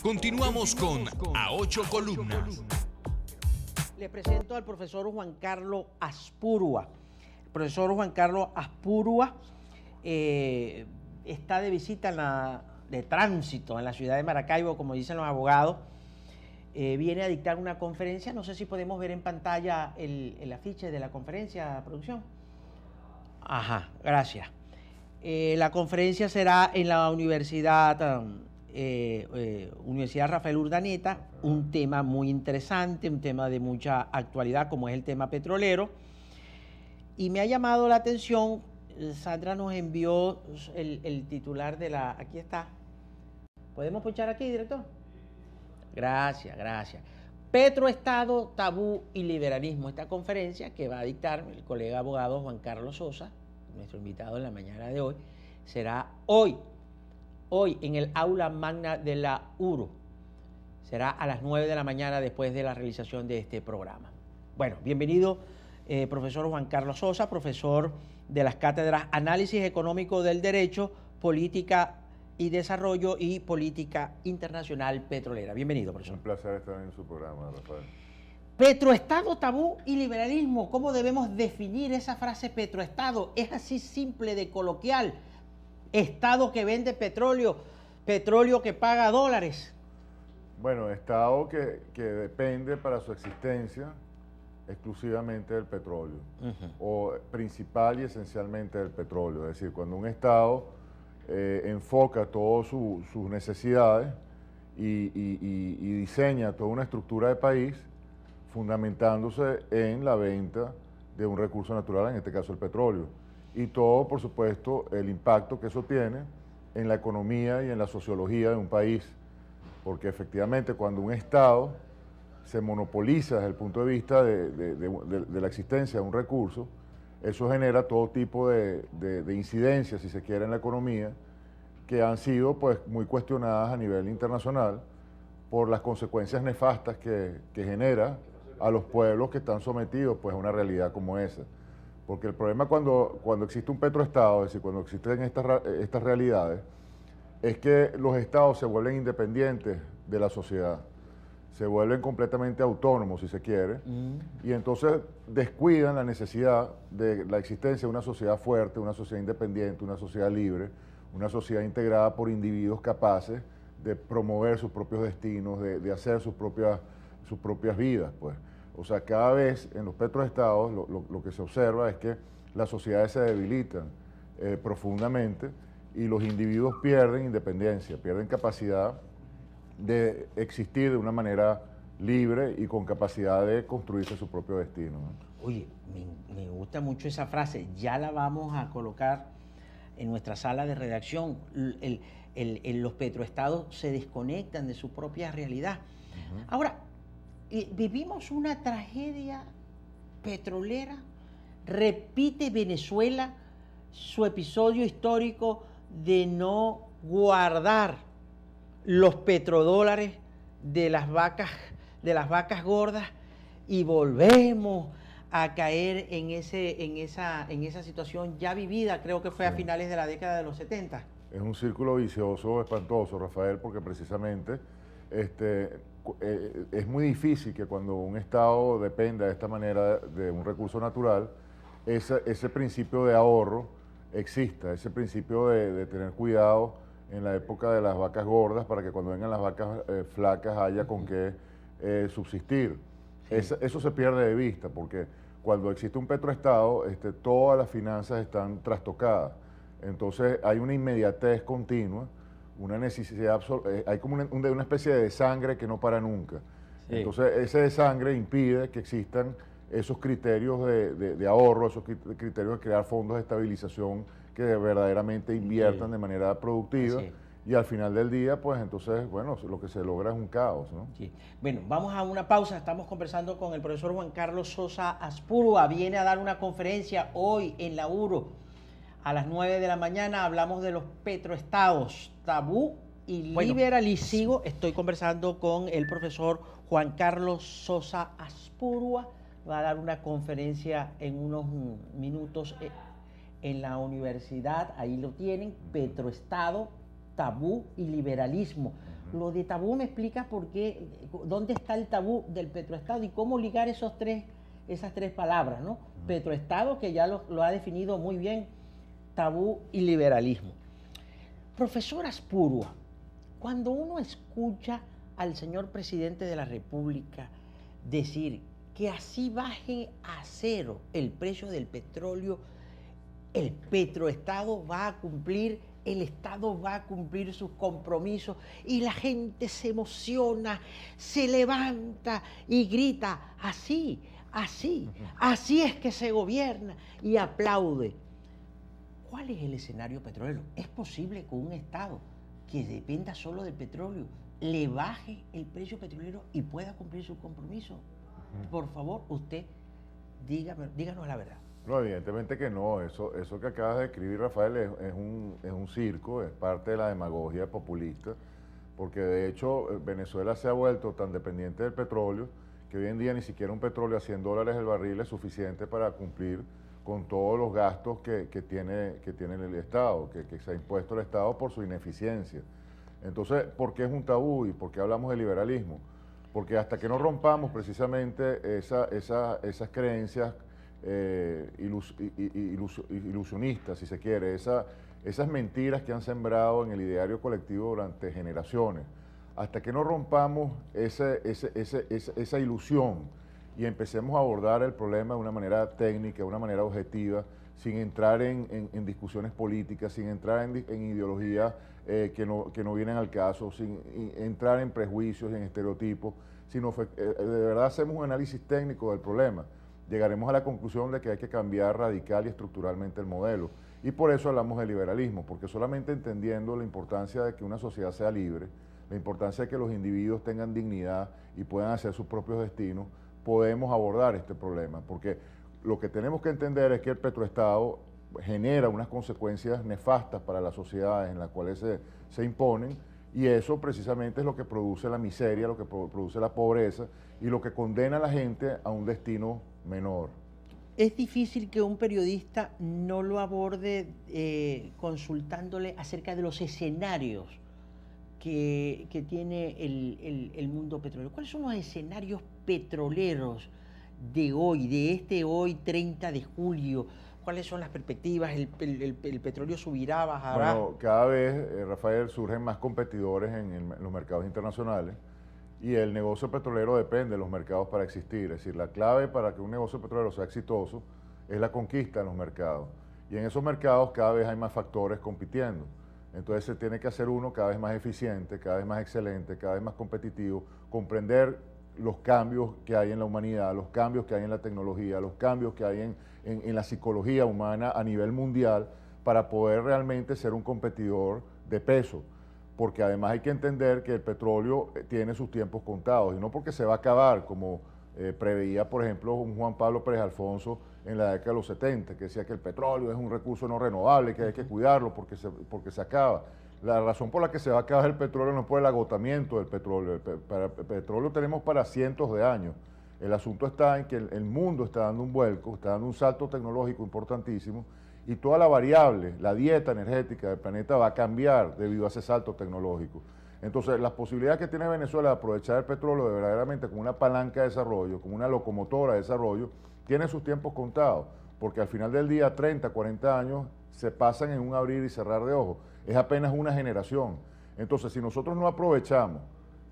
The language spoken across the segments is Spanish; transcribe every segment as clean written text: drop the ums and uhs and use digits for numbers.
Continuamos con A Ocho Columnas. Le presento al profesor Juan Carlos Aspurua. El profesor Juan Carlos Aspurua está de visita de tránsito en la ciudad de Maracaibo, como dicen los abogados. Viene a dictar una conferencia. No sé si podemos ver en pantalla el afiche de la conferencia, producción. Ajá, gracias. La conferencia será en la Universidad Rafael Urdaneta, un tema muy interesante, un tema de mucha actualidad como es el tema petrolero, y me ha llamado la atención. Sandra nos envió el titular de aquí está. ¿Podemos punchar aquí, director? Gracias. Petroestado, tabú y liberalismo. Esta conferencia que va a dictar el colega abogado Juan Carlos Sosa, nuestro invitado en la mañana de hoy, será hoy en el aula magna de la URO. Será a las 9 de la mañana después de la realización de este programa. Bueno, bienvenido, profesor Juan Carlos Sosa, profesor de las cátedras Análisis Económico del Derecho, Política y Desarrollo y Política Internacional Petrolera. Bienvenido, profesor. Un placer estar en su programa, Rafael. Petroestado, tabú y liberalismo. ¿Cómo debemos definir esa frase petroestado? ¿Es así simple de coloquial? Estado que vende petróleo que paga dólares. Bueno, Estado que depende para su existencia exclusivamente del petróleo, o principal y esencialmente del petróleo. Es decir, cuando un Estado enfoca todas sus necesidades y diseña toda una estructura de país fundamentándose en la venta de un recurso natural, en este caso el petróleo. Y todo, por supuesto, el impacto que eso tiene en la economía y en la sociología de un país. Porque efectivamente cuando un Estado se monopoliza desde el punto de vista de la existencia de un recurso, eso genera todo tipo de incidencias, si se quiere, en la economía, que han sido pues muy cuestionadas a nivel internacional por las consecuencias nefastas que genera a los pueblos que están sometidos pues a una realidad como esa. Porque el problema cuando existe un petroestado, es decir, cuando existen estas realidades, es que los estados se vuelven independientes de la sociedad, se vuelven completamente autónomos, si se quiere, y entonces descuidan la necesidad de la existencia de una sociedad fuerte, una sociedad independiente, una sociedad libre, una sociedad integrada por individuos capaces de promover sus propios destinos, de hacer sus propias vidas, pues. O sea, cada vez en los petroestados lo que se observa es que las sociedades se debilitan profundamente y los individuos pierden independencia, pierden capacidad de existir de una manera libre y con capacidad de construirse su propio destino, ¿no? Oye, me gusta mucho esa frase, ya la vamos a colocar en nuestra sala de redacción. Los petroestados se desconectan de su propia realidad. Ahora, vivimos una tragedia petrolera. Repite Venezuela su episodio histórico de no guardar los petrodólares de las vacas gordas, y volvemos a caer en esa situación ya vivida, creo que fue a finales de la década de los 70. Es un círculo vicioso, espantoso, Rafael, porque precisamente es muy difícil que cuando un Estado dependa de esta manera de un recurso natural, ese principio de ahorro exista, ese principio de tener cuidado en la época de las vacas gordas para que cuando vengan las vacas flacas haya con qué subsistir. Sí. Eso se pierde de vista porque cuando existe un petroestado, todas las finanzas están trastocadas. Entonces hay una inmediatez continua, una necesidad, hay como una especie de desangre que no para nunca. Sí. Entonces ese desangre impide que existan esos criterios de ahorro, esos criterios de crear fondos de estabilización que verdaderamente inviertan de manera productiva. Sí. Y al final del día, pues entonces, bueno, lo que se logra es un caos, ¿no? Sí. Bueno, vamos a una pausa. Estamos conversando con el profesor Juan Carlos Sosa Aspurua. Viene a dar una conferencia hoy en la URO A las 9 de la mañana hablamos de los petroestados, tabú y liberalismo. Estoy conversando con el profesor Juan Carlos Sosa Azpurua. Va a dar una conferencia en unos minutos en la universidad. Ahí lo tienen, petroestado, tabú y liberalismo. Lo de tabú me explica por qué, dónde está el tabú del petroestado y cómo ligar esas tres palabras, ¿no? Petroestado, que ya lo ha definido muy bien, tabú y liberalismo. Profesor Azpurua, cuando uno escucha al señor presidente de la República decir que así baje a cero el precio del petróleo, el petroestado va a cumplir, el Estado va a cumplir sus compromisos y la gente se emociona, se levanta y grita, así es que se gobierna y aplaude. ¿Cuál es el escenario petrolero? ¿Es posible que un Estado que dependa solo del petróleo le baje el precio petrolero y pueda cumplir su compromiso? Por favor, usted díganos la verdad. No, evidentemente que no. Eso que acabas de escribir, Rafael, es un circo, es parte de la demagogia populista, porque de hecho Venezuela se ha vuelto tan dependiente del petróleo que hoy en día ni siquiera un petróleo a $100 el barril es suficiente para cumplir con todos los gastos que tiene el Estado, que se ha impuesto el Estado por su ineficiencia. Entonces, ¿por qué es un tabú y por qué hablamos de liberalismo? Porque hasta que no rompamos precisamente esas creencias ilusionistas, si se quiere, esas mentiras que han sembrado en el ideario colectivo durante generaciones, hasta que no rompamos esa ilusión y empecemos a abordar el problema de una manera técnica, de una manera objetiva, sin entrar en discusiones políticas, sin entrar en ideologías que no vienen al caso, sin entrar en prejuicios y en estereotipos, sino de verdad hacemos un análisis técnico del problema, llegaremos a la conclusión de que hay que cambiar radical y estructuralmente el modelo. Y por eso hablamos de liberalismo, porque solamente entendiendo la importancia de que una sociedad sea libre, la importancia de que los individuos tengan dignidad y puedan hacer sus propios destinos, podemos abordar este problema, porque lo que tenemos que entender es que el petroestado genera unas consecuencias nefastas para las sociedades en las cuales se imponen, y eso precisamente es lo que produce la miseria, lo que produce la pobreza y lo que condena a la gente a un destino menor. Es difícil que un periodista no lo aborde consultándole acerca de los escenarios que tiene el mundo petrolero. ¿Cuáles son los escenarios petroleros de hoy 30 de julio? ¿Cuáles son las perspectivas? ¿El petróleo subirá, bajará? Bueno, cada vez, Rafael, surgen más competidores en los mercados internacionales y el negocio petrolero depende de los mercados para existir. Es decir, la clave para que un negocio petrolero sea exitoso es la conquista en los mercados. Y en esos mercados cada vez hay más factores compitiendo. Entonces se tiene que hacer uno cada vez más eficiente, cada vez más excelente, cada vez más competitivo, comprender los cambios que hay en la humanidad, los cambios que hay en la tecnología, los cambios que hay en la psicología humana a nivel mundial para poder realmente ser un competidor de peso. Porque además hay que entender que el petróleo tiene sus tiempos contados y no porque se va a acabar como preveía, por ejemplo, un Juan Pablo Pérez Alfonso en la década de los 70, que decía que el petróleo es un recurso no renovable, que hay que cuidarlo porque se acaba. La razón por la que se va a acabar el petróleo no es por el agotamiento del petróleo. El petróleo tenemos para cientos de años. El asunto está en que el mundo está dando un vuelco, está dando un salto tecnológico importantísimo y toda la variable, la dieta energética del planeta va a cambiar debido a ese salto tecnológico. Entonces, las posibilidades que tiene Venezuela de aprovechar el petróleo de verdaderamente como una palanca de desarrollo, como una locomotora de desarrollo, tiene sus tiempos contados, porque al final del día 30, 40 años se pasan en un abrir y cerrar de ojos. Es apenas una generación. Entonces, si nosotros no aprovechamos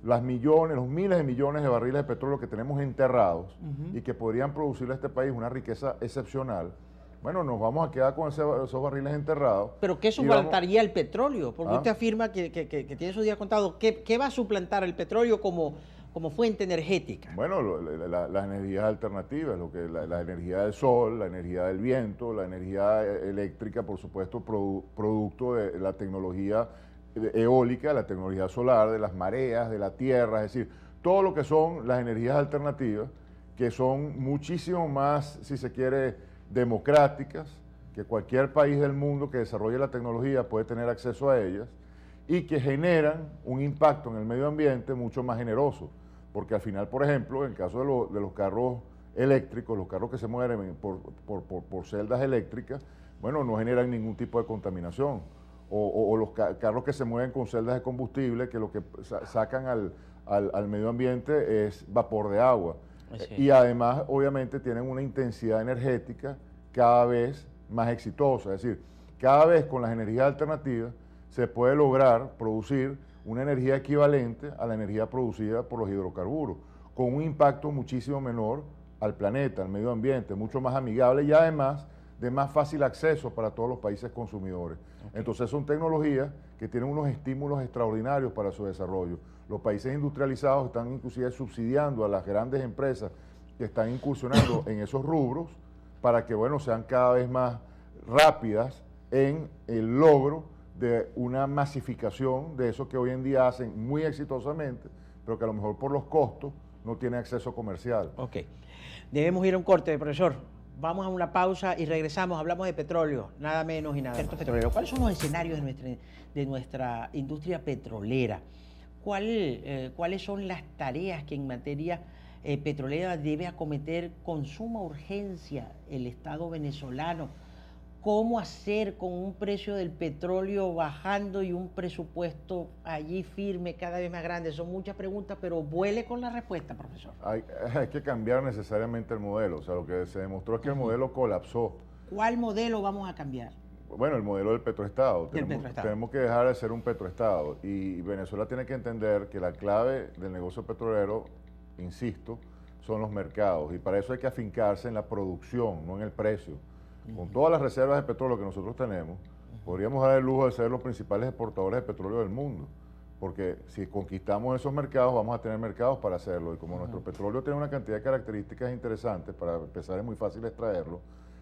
los miles de millones de barriles de petróleo que tenemos enterrados y que podrían producirle a este país una riqueza excepcional, bueno, nos vamos a quedar con esos barriles enterrados. ¿Pero qué suplantaría el petróleo? Porque usted afirma que tiene su día contado. ¿Qué va a suplantar el petróleo como fuente energética? Bueno, las energías alternativas, la energía del sol, la energía del viento, la energía eléctrica, por supuesto, producto de la tecnología eólica, la tecnología solar, de las mareas, de la tierra, es decir, todo lo que son las energías alternativas, que son muchísimo más, si se quiere, democráticas, que cualquier país del mundo que desarrolle la tecnología puede tener acceso a ellas y que generan un impacto en el medio ambiente mucho más generoso. Porque al final, por ejemplo, en el caso de los carros eléctricos, los carros que se mueven por celdas eléctricas, bueno, no generan ningún tipo de contaminación. O los carros que se mueven con celdas de combustible, que lo que sacan al medio ambiente es vapor de agua. Y además, obviamente, tienen una intensidad energética cada vez más exitosa. Es decir, cada vez con las energías alternativas se puede lograr producir una energía equivalente a la energía producida por los hidrocarburos, con un impacto muchísimo menor al planeta, al medio ambiente, mucho más amigable y además de más fácil acceso para todos los países consumidores. Entonces son tecnologías que tienen unos estímulos extraordinarios para su desarrollo. Los países industrializados están inclusive subsidiando a las grandes empresas que están incursionando en esos rubros para que, bueno, sean cada vez más rápidas en el logro de una masificación de eso que hoy en día hacen muy exitosamente, pero que a lo mejor por los costos no tiene acceso comercial. Ok. Debemos ir a un corte, profesor. Vamos a una pausa y regresamos. Hablamos de petróleo, nada menos y nada más. Petrolero. ¿Cuáles son los escenarios de nuestra industria petrolera? ¿Cuáles son las tareas que en materia petrolera debe acometer con suma urgencia el Estado venezolano? ¿Cómo hacer con un precio del petróleo bajando y un presupuesto allí firme, cada vez más grande? Son muchas preguntas, pero vuele con la respuesta, profesor. Hay que cambiar necesariamente el modelo. O sea, lo que se demostró es que el modelo colapsó. ¿Cuál modelo vamos a cambiar? Bueno, el modelo del petroestado. Petroestado. Tenemos que dejar de ser un petroestado. Y Venezuela tiene que entender que la clave del negocio petrolero, insisto, son los mercados. Y para eso hay que afincarse en la producción, no en el precio. Con todas las reservas de petróleo que nosotros tenemos, podríamos dar el lujo de ser los principales exportadores de petróleo del mundo, porque si conquistamos esos mercados, vamos a tener mercados para hacerlo, y como nuestro petróleo tiene una cantidad de características interesantes, para empezar es muy fácil extraerlo,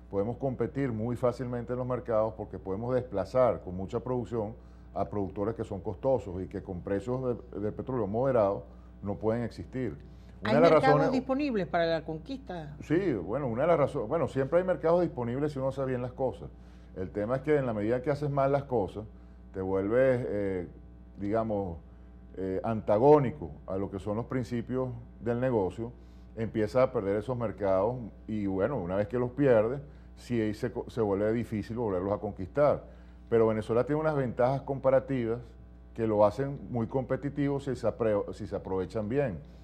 podemos competir muy fácilmente en los mercados porque podemos desplazar con mucha producción a productores que son costosos y que con precios de petróleo moderados no pueden existir. ¿Hay mercados disponibles para la conquista? Sí, bueno, una de las razones, bueno, siempre hay mercados disponibles si uno hace bien las cosas. El tema es que en la medida que haces mal las cosas, te vuelves, digamos, antagónico a lo que son los principios del negocio, empiezas a perder esos mercados y bueno, una vez que los pierdes, sí se vuelve difícil volverlos a conquistar. Pero Venezuela tiene unas ventajas comparativas que lo hacen muy competitivo si se aprovechan bien.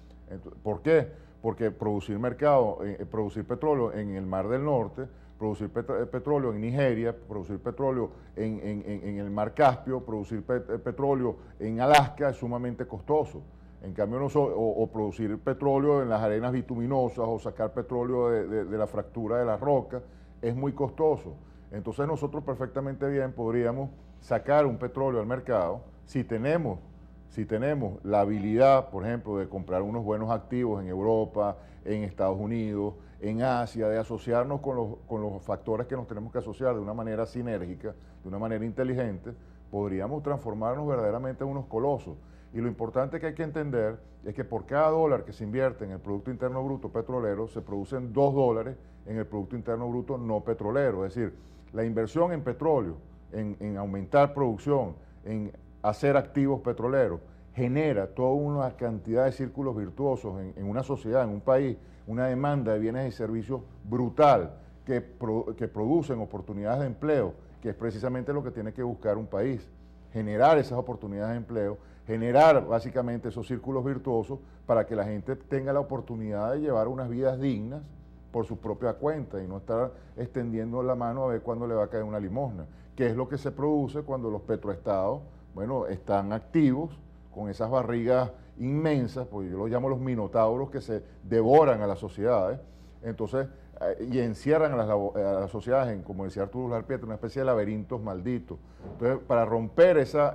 ¿Por qué? Porque producir petróleo en el Mar del Norte, producir petróleo en Nigeria, producir petróleo en el Mar Caspio, producir petróleo en Alaska es sumamente costoso. En cambio, o producir petróleo en las arenas bituminosas o sacar petróleo de la fractura de la roca es muy costoso. Entonces nosotros perfectamente bien podríamos sacar un petróleo al mercado si tenemos la habilidad, por ejemplo, de comprar unos buenos activos en Europa, en Estados Unidos, en Asia, de asociarnos con los factores que nos tenemos que asociar de una manera sinérgica, de una manera inteligente, podríamos transformarnos verdaderamente en unos colosos. Y lo importante que hay que entender es que por cada dólar que se invierte en el Producto Interno Bruto petrolero, se producen $2 en el Producto Interno Bruto no petrolero. Es decir, la inversión en petróleo, en aumentar producción, en hacer activos petroleros, genera toda una cantidad de círculos virtuosos en una sociedad, en un país, una demanda de bienes y servicios brutal que producen oportunidades de empleo, que es precisamente lo que tiene que buscar un país, generar esas oportunidades de empleo, generar básicamente esos círculos virtuosos para que la gente tenga la oportunidad de llevar unas vidas dignas por su propia cuenta y no estar extendiendo la mano a ver cuándo le va a caer una limosna, que es lo que se produce cuando los petroestados, bueno, están activos con esas barrigas inmensas, pues yo los llamo los minotauros que se devoran a las sociedades, entonces, y encierran a las sociedades en, como decía Arturo Uslar Pietro, una especie de laberintos malditos. Entonces, para romper esa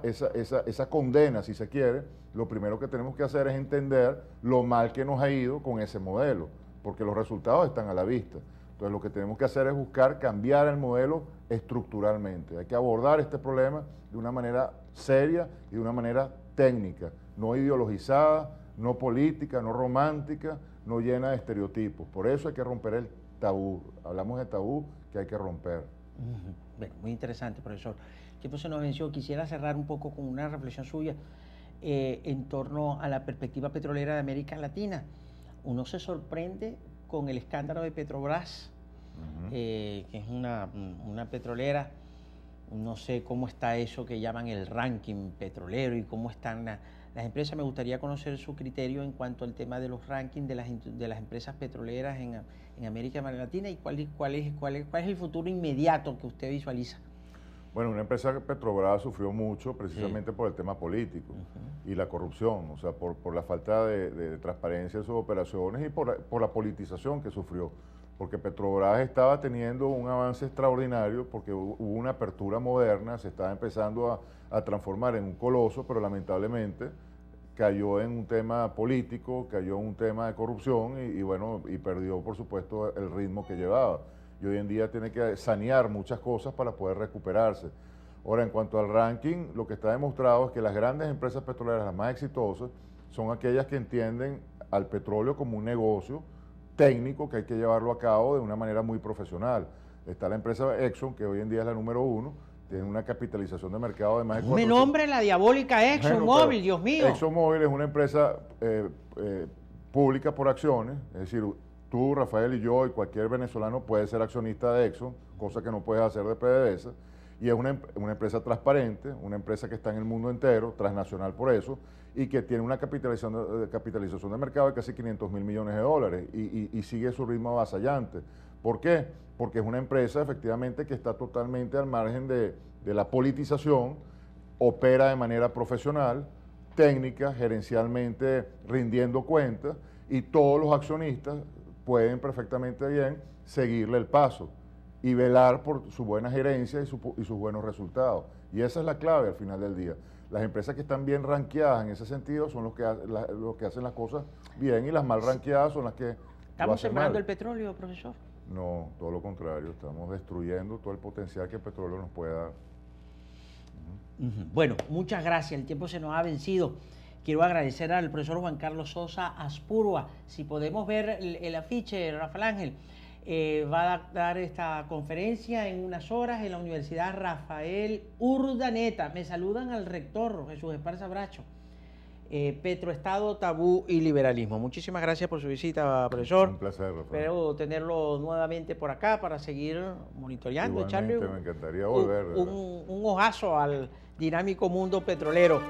condena, si se quiere, lo primero que tenemos que hacer es entender lo mal que nos ha ido con ese modelo, porque los resultados están a la vista. Entonces, lo que tenemos que hacer es buscar cambiar el modelo estructuralmente. Hay que abordar este problema de una manera seria y de una manera técnica, no ideologizada, no política, no romántica, no llena de estereotipos. Por eso hay que romper el tabú. Hablamos de tabú que hay que romper. Bueno, muy interesante, profesor. El tiempo se nos venció. Quisiera cerrar un poco con una reflexión suya en torno a la perspectiva petrolera de América Latina. Uno se sorprende con el escándalo de Petrobras, que es una petrolera. No sé cómo está eso que llaman el ranking petrolero y cómo están las empresas. Me gustaría conocer su criterio en cuanto al tema de los rankings de las empresas petroleras en América Latina y cuál es el futuro inmediato que usted visualiza. Bueno, una empresa Petrobras sufrió mucho precisamente por el tema político y la corrupción, o sea, por la falta de transparencia en sus operaciones y por la politización que sufrió. Porque Petrobras estaba teniendo un avance extraordinario porque hubo una apertura moderna, se estaba empezando a transformar en un coloso, pero lamentablemente cayó en un tema político, cayó en un tema de corrupción y perdió, por supuesto, el ritmo que llevaba. Y hoy en día tiene que sanear muchas cosas para poder recuperarse. Ahora, en cuanto al ranking, lo que está demostrado es que las grandes empresas petroleras, las más exitosas, son aquellas que entienden al petróleo como un negocio técnico que hay que llevarlo a cabo de una manera muy profesional. Está la empresa Exxon, que hoy en día es la número 1, tiene una capitalización de mercado de más de 400. Me nombre la diabólica ExxonMobil, Dios mío. ExxonMobil es una empresa pública por acciones, es decir, tú, Rafael y yo y cualquier venezolano puede ser accionista de Exxon, cosa que no puedes hacer de PDVSA, y es una empresa transparente, una empresa que está en el mundo entero, transnacional por eso, y que tiene una capitalización de mercado de casi 500 mil millones de dólares y sigue su ritmo avasallante. ¿Por qué? Porque es una empresa efectivamente que está totalmente al margen de la politización, opera de manera profesional, técnica, gerencialmente rindiendo cuentas, y todos los accionistas pueden perfectamente bien seguirle el paso y velar por su buena gerencia y sus buenos resultados. Y esa es la clave al final del día. Las empresas que están bien ranqueadas en ese sentido son los que hacen las cosas bien, y las mal ranqueadas son las que ¿Estamos sembrando el petróleo, profesor? No, todo lo contrario, estamos destruyendo todo el potencial que el petróleo nos puede dar. Bueno, muchas gracias, el tiempo se nos ha vencido. Quiero agradecer al profesor Juan Carlos Sosa Azpurua. Si podemos ver el afiche, Rafael Ángel, va a dar esta conferencia en unas horas en la Universidad Rafael Urdaneta. Me saludan al rector Jesús Esparza Bracho. Petroestado, tabú y liberalismo. Muchísimas gracias por su visita, profesor. Un placer, Rafael. Espero tenerlo nuevamente por acá para seguir monitoreando, echarle me encantaría volver, un ojazo al dinámico mundo petrolero.